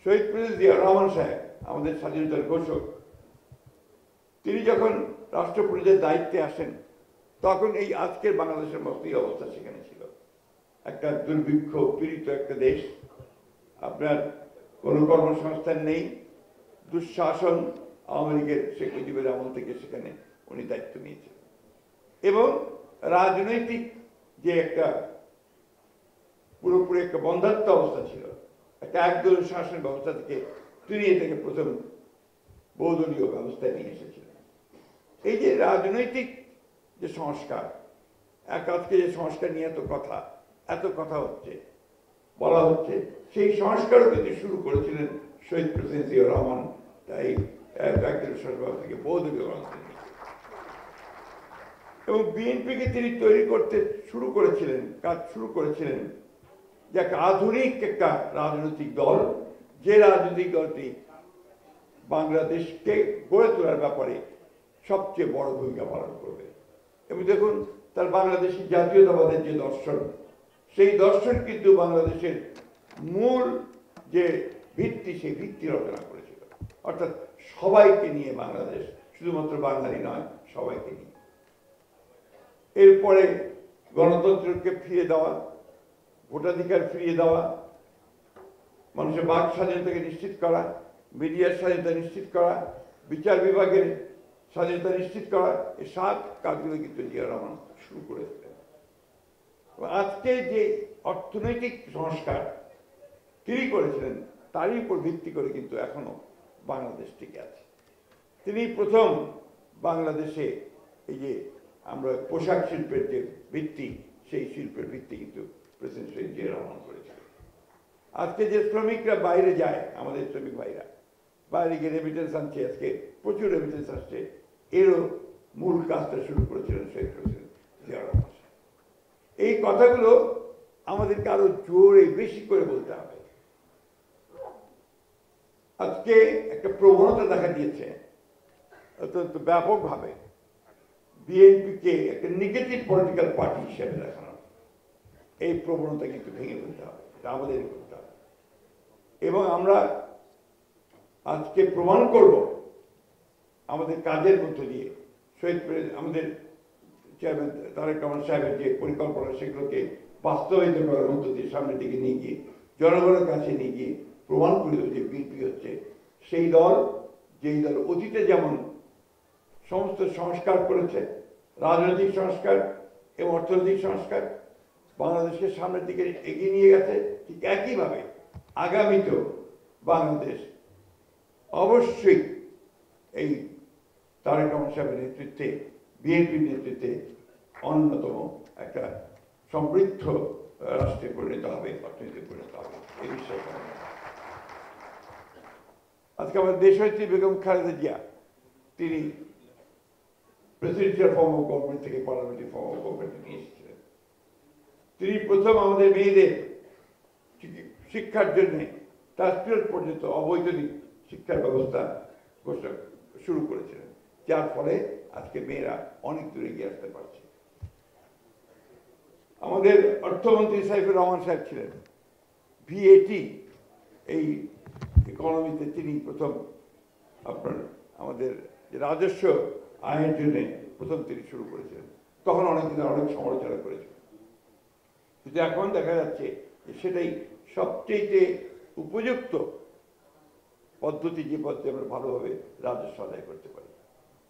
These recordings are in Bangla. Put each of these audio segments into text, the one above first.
শহীদ প্রেসিডেন্ট জিয়া রহমান সাহেব আমাদের স্বাধীনতার ঘোষক, তিনি যখন রাষ্ট্র পরিচালনার দায়িত্বে আসেন তখন এই আজকের বাংলাদেশের মতোই অবস্থা সেখানে ছিল। একটা দুর্ভিক্ষ পীড়িত একটা দেশ, আপনার কোনো কর্মসংস্থান নেই, দুঃশাসন আওয়ামী লীগের শেখ মুজিবের আমল থেকে সেখানে উনি দায়িত্ব নিয়েছেন, এবং রাজনৈতিক যে একটা পুরোপুরি একটা বন্ধাত্ম অবস্থা ছিল, একটা একদলীয় শাসন ব্যবস্থা থেকে তিনি এটাকে প্রথম বহুদলীয় ব্যবস্থায় নিয়ে এসেছিলেন। এই যে রাজনৈতিক যে সংস্কার, আজকে যে সংস্কার নিয়ে এত কথা হচ্ছে, বলা হচ্ছে, সেই সংস্কারও কিন্তু শুরু করেছিলেন শহীদ প্রেসিডেন্ট জিয়াউর রহমান তাই একদলীয় শাসন ব্যবস্থা থেকে বহুদলীয় ব্যবস্থা নিয়ে। এবং বিএনপিকে তিনি তৈরি করতে কাজ শুরু করেছিলেন যে একটা আধুনিক একটা রাজনৈতিক দল, যে রাজনৈতিক দলটি বাংলাদেশকে গড়ে তোলার ব্যাপারে সবচেয়ে বড় ভূমিকা পালন করবে। এবং দেখুন, তার বাংলাদেশি জাতীয়তাবাদের যে দর্শন, সেই দর্শন কিন্তু বাংলাদেশের মূল যে ভিত্তি, সেই ভিত্তি রচনা করেছিল, অর্থাৎ সবাইকে নিয়ে বাংলাদেশ, শুধুমাত্র বাঙালি নয়, সবাইকে নিয়ে। এরপরে গণতন্ত্রকে ফিরে দেওয়া, ভোটাধিকার ফিরিয়ে দেওয়া, মানুষের বাক স্বাধীনতাকে নিশ্চিত করা, মিডিয়ার স্বাধীনতা নিশ্চিত করা, বিচার বিভাগের স্বাধীনতা নিশ্চিত করা, এই সব কাজগুলো কিন্তু জিয়াউর রহমান শুরু করেছিলেন। আজকে যে অর্থনৈতিক সংস্কার তিনি করেছিলেন তারই উপর ভিত্তি করে কিন্তু এখনো বাংলাদেশ টিকে আছে। তিনি প্রথম বাংলাদেশে এই যে আমরা পোশাক শিল্পের যে ভিত্তি, সেই শিল্পের ভিত্তি কিন্তু প্রেসিডেন্ট শহীদ জিয়া রহমান করেছিলেন। আজকে যে শ্রমিকরা বাইরে যায়, আমাদের শ্রমিক ভাইরা বাইরে গিয়ে রেমিটেন্স আনছে, আজকে প্রচুর রেমিটেন্স আসছে, এরও মূল কাজটা শুরু করেছিলেন শহীদ প্রেসিডেন্ট জিয়া রহমান। এই কথাগুলো আমাদেরকে আরো জোরে বেশি করে বলতে হবে। আজকে একটা প্রবণতা দেখা দিয়েছে অত্যন্ত ব্যাপকভাবে, বিএনপিকে একটা নেগেটিভ পলিটিক্যাল পার্টি হিসেবে দেখানো। এই প্রবণতা কিন্তু ভেঙে ফেলতে হবে, এটা আমাদের করতে হবে। এবং আমরা আজকে প্রমাণ করব আমাদের কাজের মধ্য দিয়ে, আমাদের চেয়ারম্যান তারেক রহমান সাহেবের যে পরিকল্পনা, সেগুলোকে বাস্তবায়িত করার মধ্য দিয়ে সামনের দিকে নিয়ে গিয়ে জনগণের কাছে নিয়ে গিয়ে প্রমাণ করে দেবে যে বিএনপি হচ্ছে সেই দল, যেই দল অতীতে যেমন সমস্ত সংস্কার করেছে, রাজনৈতিক সংস্কার এবং অর্থনৈতিক সংস্কার, বাংলাদেশকে সামনের দিকে এগিয়ে নিয়ে গেছে, ঠিক একইভাবে আগামীতেও বাংলাদেশ অবশ্যই এই তারেক রহমান সাহেবের নেতৃত্বে, বিএনপির নেতৃত্বে অন্যতম একটা সমৃদ্ধ রাষ্ট্রে পরিণত হবে, অর্থনীতিতে পরিণত হবে, এই বিষয়ে। আজকে আমাদের দেশনেত্রী বেগম খালেদা জিয়া, তিনি প্রেসিডেন্সিয়াল ফর্ম অফ গভর্নমেন্ট থেকে পার্লামেন্টারি ফর্ম অফ গভর্নমেন্টে নিয়ে এসেছিলেন। তিনি প্রথম আমাদের মেয়েদের শিক্ষার জন্য ক্লাস 12 পর্যন্ত অবৈতনিক শিক্ষার ব্যবস্থা শুরু করেছিলেন, যার ফলে আজকে মেয়েরা অনেক দূরে এগিয়ে আসতে পারছে। আমাদের অর্থমন্ত্রী সাইফুর রহমান সাহেব ছিলেন, ভিএটি এই ইকোনমিতে তিনি প্রথম আপনার আমাদের যে রাজস্ব আয়ের জন্য প্রথম তিনি শুরু করেছিলেন। তখন অনেক সমালোচনা করেছিলেন, কিন্তু এখন দেখা যাচ্ছে যে সেটাই সবচেয়ে উপযুক্ত পদ্ধতি, যে পদ্ধতি আমরা ভালোভাবে রাজস্ব আদায় করতে পারি।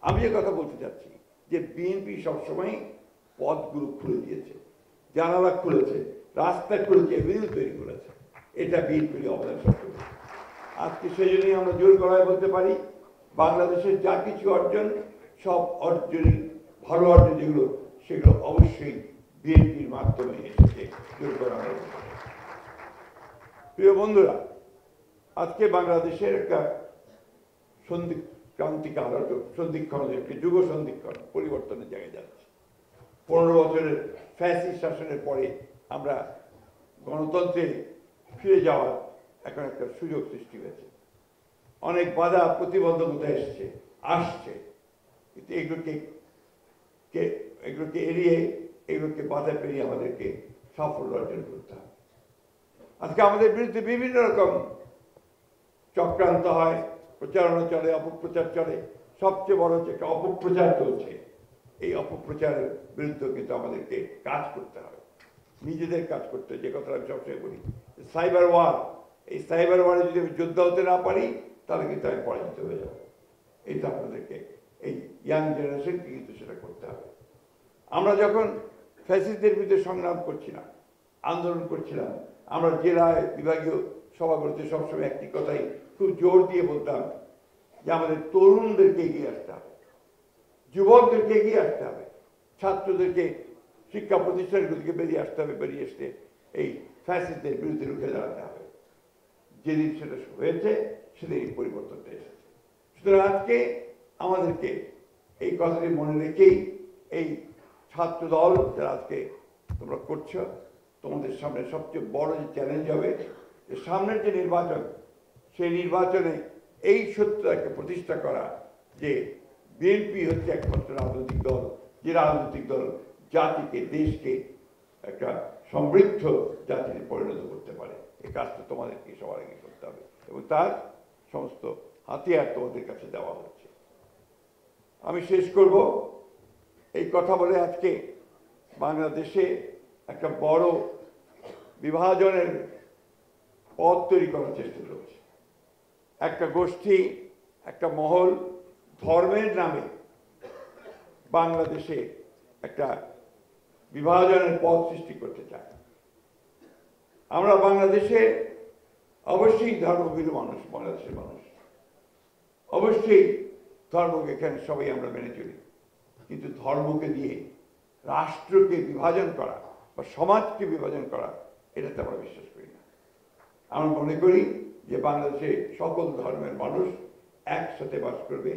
আমি যে কথা বলতে চাচ্ছি যে বিএনপি সবসময় পথগুলো খুলে দিয়েছে, জানালা খুলেছে, রাস্তা খুলেছে, এভিনিউ তৈরি করেছে, এটা বিএনপির অবদান সবসময়। আজকে সেই জন্যই আমরা জোর গলায় বলতে পারি, বাংলাদেশের যা কিছু অর্জন, সব অর্জনই ভালো অর্জন যেগুলো, সেগুলো অবশ্যই বিএনপির মাধ্যমে এসেছে, জোর করা হয়েছে। প্রিয় বন্ধুরা, আজকে বাংলাদেশের একটা ক্রান্তিকাল, সন্ধিক্ষণ, একটি যুগ সন্ধিক্ষণ, পরিবর্তনের জায়গায় যাচ্ছে। 15 বছরের ফ্যাসিস্ট শাসনের পরে আমরা গণতন্ত্রে ফিরে যাওয়ার এখন একটা সুযোগ সৃষ্টি হয়েছে। অনেক বাধা প্রতিবন্ধকতা আসছে, কিন্তু এগুলোকে এড়িয়ে, এগুলোকে বাধা পেরিয়ে আমাদেরকে সাফল্য অর্জন করতে হবে। আজকে আমাদের বিরুদ্ধে বিভিন্ন রকম চক্রান্ত হয়, প্রচারণা চলে, অপপ্রচার চলে। সবচেয়ে বড় হচ্ছে একটা অপপ্রচার চলছে। এই অপপ্রচারের বিরুদ্ধে কিন্তু আমাদেরকে কাজ করতে হবে, নিজেদের কাজ করতে হবে। যে কথা আমি সবসময় বলি, সাইবার ওয়ার, এই সাইবার ওয়ারে যদি আমি যোদ্ধা হতে না পারি তাহলে কিন্তু আমি পরাজিত হয়ে যাব। এইটা আপনাদেরকে, এই ইয়াং জেনারেশনকে কিন্তু সেটা করতে হবে। আমরা যখন ফ্যাসিস্টদের বিরুদ্ধে সংগ্রাম করছিলাম, আন্দোলন করছিলাম, আমরা জেলায় বিভাগীয় সভাগুলোতে সবসময় একটি কথাই খুব জোর দিয়ে বলতাম যে আমাদের তরুণদেরকে এগিয়ে আসতে হবে, যুবকদেরকে এগিয়ে আসতে হবে, ছাত্রদেরকে শিক্ষা প্রতিষ্ঠানগুলিকে বেরিয়ে আসতে হবে, বেরিয়ে এসে এই ফ্যাসিস্টদের বিরুদ্ধে রুখে দাঁড়াতে হবে। যেদিন সেটা হয়েছে সেদিনই পরিবর্তনটা এসেছে। সুতরাং আজকে আমাদেরকে এই কথাটি মনে রেখেই এই ছাত্র দল যারা আজকে তোমরা করছো, তোমাদের সামনে সবচেয়ে বড় যে চ্যালেঞ্জ হবে যে সামনের যে নির্বাচন, সেই নির্বাচনে এই সত্যটাকে প্রতিষ্ঠা করা যে বিএনপি হচ্ছে একমাত্র রাজনৈতিক দল, যে রাজনৈতিক দল জাতিকে, দেশকে একটা সমৃদ্ধ জাতিতে পরিণত করতে পারে। এই কাজটা তোমাদেরকে সবার আগে করতে হবে এবং তার সমস্ত হাতিয়ার তোমাদের কাছে দেওয়া হচ্ছে। আমি শেষ করব এই কথা বলে, আজকে বাংলাদেশে একটা বড় বিভাজনের পথ তৈরি করার চেষ্টা চলছে। একটা গোষ্ঠী, একটা মহল ধর্মের নামে বাংলাদেশে একটা বিভাজনের পথ সৃষ্টি করতে চায়। আমরা বাংলাদেশে অবশ্যই ধর্মভীরু মানুষ, বাংলাদেশের মানুষ অবশ্যই ধর্মকে এখানে সবাই আমরা মেনে চলি, কিন্তু ধর্মকে দিয়ে রাষ্ট্রকে বিভাজন করা বা সমাজকে বিভাজন করা, এটাতে আমরা বিশ্বাস করি না। আমরা মনে করি যে বাংলাদেশে সকল ধর্মের মানুষ একসাথে বাস করবে,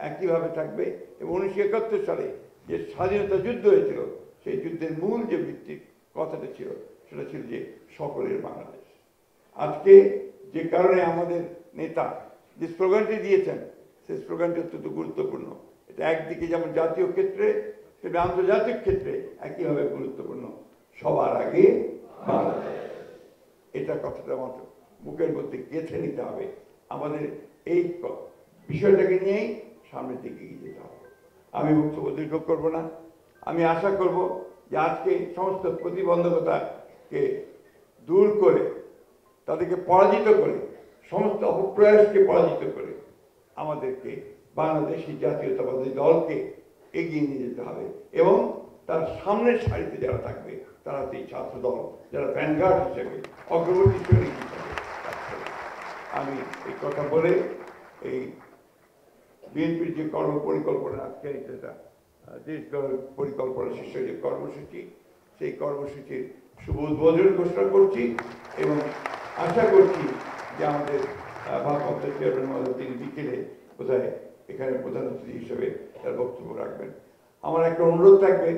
একইভাবে থাকবে এবং 1971 সালে যে স্বাধীনতা যুদ্ধ হয়েছিল, সেই যুদ্ধের মূল যে ভিত্তিক কথাটা ছিল সেটা ছিল যে সকলের বাংলাদেশ। আজকে যে কারণে আমাদের নেতা যে স্লোগানটি দিয়েছেন, সেই স্লোগানটি অত্যন্ত গুরুত্বপূর্ণ। এটা একদিকে যেমন জাতীয় ক্ষেত্রে, সেটা আন্তর্জাতিক ক্ষেত্রে একইভাবে গুরুত্বপূর্ণ। সবার আগে বাংলাদেশ, এটা কথাটা মাত্র বুকের মধ্যে গেঁথে নিতে হবে। আমাদের এই বিষয়টাকে নিয়েই সামনের দিকে এগিয়ে যেতে হবে। আমি বক্তব্য দীর্ঘ করবো না। আমি আশা করব যে আজকে সমস্ত প্রতিবন্ধকতাকে দূর করে, তাদেরকে পরাজিত করে, সমস্ত অপপ্রয়াসকে পরাজিত করে আমাদেরকে বাংলাদেশি জাতীয়তাবাদী দলকে এগিয়ে নিয়ে যেতে হবে এবং তার সামনের সারিতে যারা থাকবে তারা সেই ছাত্র দল, যারা ভ্যানগার্ড হিসেবে, অগ্রবর্তী সৈনিক হিসেবে কাজ করবে। আমি এই কথা বলে এই বিএনপির যে কর্মপরিকল্পনা, আজকে যেটা দেশ পরিকল্পনা শীর্ষক যে কর্মসূচি, সেই কর্মসূচির শুভ উদ্বোধন ঘোষণা করছি এবং আশা করছি যে আমাদের ভারপ্রাপ্ত চেয়ারম্যান মহোদয় তিনি বিকেলে বোধহয় এখানে প্রধান অতিথি হিসেবে তার বক্তব্য রাখবেন। আমার একটা অনুরোধ থাকবে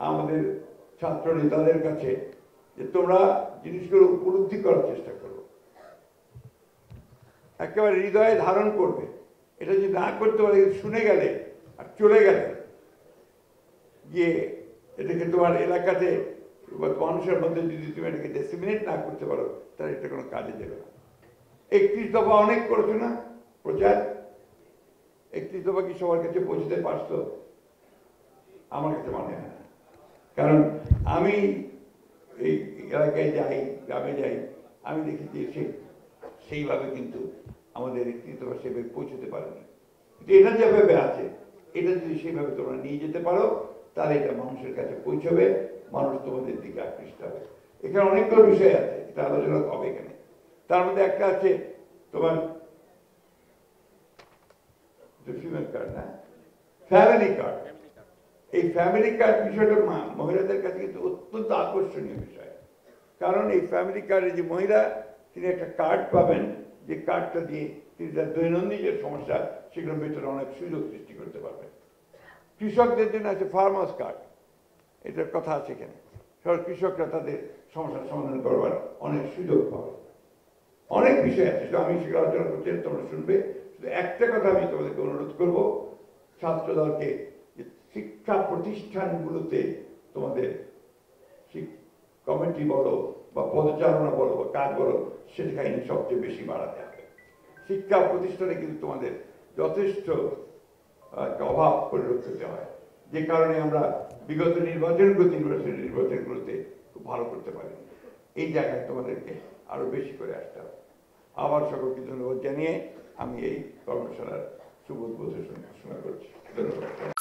আমাদের ছাত্র নেতাদের কাছে যে তোমরা জিনিসগুলো উপলব্ধি করার চেষ্টা করো, একেবারে হৃদয়ে ধারণ করবে। এটা যদি না করতে পারে, শুনে গেলে আর চলে গেলে গিয়ে এটাকে তোমার এলাকাতে মানুষের মধ্যে যদি তুমি এটাকে ডিসেমিনেট না করতে পারো, তাহলে এটা কোনো কাজে দেবে না। 31 দফা অনেক করেছো না প্রচার, 31 দফা কি সবার কাছে পৌঁছতে পারছো? আমার কাছে মনে হয় না। কারণ আমি এই এলাকায় যাই, গ্রামে যাই, আমি দেখি যে সেইভাবে কিন্তু আমাদের 31 দফা সেভাবে পৌঁছতে পারেনি। কিন্তু এটা যেভাবে আছে, এটা যদি সেইভাবে তোমরা নিয়ে যেতে পারো, তাহলে এটা মানুষের কাছে পৌঁছবে, মানুষ তোমাদের দিকে আকৃষ্ট হবে। এখানে অনেকগুলো বিষয় আছে, এটা আলোচনা হবে এখানে। তার মধ্যে একটা আছে তোমার ফিমেল কার্ড, না ফ্যামিলি কার্ড। এই ফ্যামিলি কার্ড বিষয়টা মহিলাদের কাছে কিন্তু অত্যন্ত আকর্ষণীয় বিষয়। কারণ এই ফ্যামিলি কার্ডে যে মহিলা, তিনি একটা কার্ড পাবেন, যে কার্ডটা দিয়ে তিনি তার দৈনন্দিন যে সমস্যা সেগুলো মেটানোর অনেক সুযোগ সৃষ্টি করতে পারবেন। কৃষকদের জন্য আছে ফার্মার্স কার্ড, এটার কথা আছে এখানে। সব কৃষকরা তাদের সমস্যার সমাধান করবার অনেক সুযোগ পাবে। অনেক বিষয় আছে, আমি সেগুলো আলোচনা করছি, তোমরা শুনবে। শুধু একটা কথা আমি তোমাদেরকে অনুরোধ করবো, ছাত্র দলকে যে শিক্ষা প্রতিষ্ঠানগুলোতে তোমাদের কমিটি বলো বা পদচারণা বলো বা কাজ বলো, সেখানে সবচেয়ে বেশি বাড়াতে হবে। শিক্ষা প্রতিষ্ঠানে কিন্তু তোমাদের যথেষ্ট একটা অভাব পরিলক্ষিত হয়, যে কারণে আমরা বিগত নির্বাচনগুলোতে খুব ভালো করতে পারি। এই জায়গায় তোমাদেরকে আরো বেশি করে আসতে হবে। আবার সকলকে ধন্যবাদ জানিয়ে আমি এই কর্মশালার শুভ উদ্বোধন ঘোষণা করছি। ধন্যবাদ।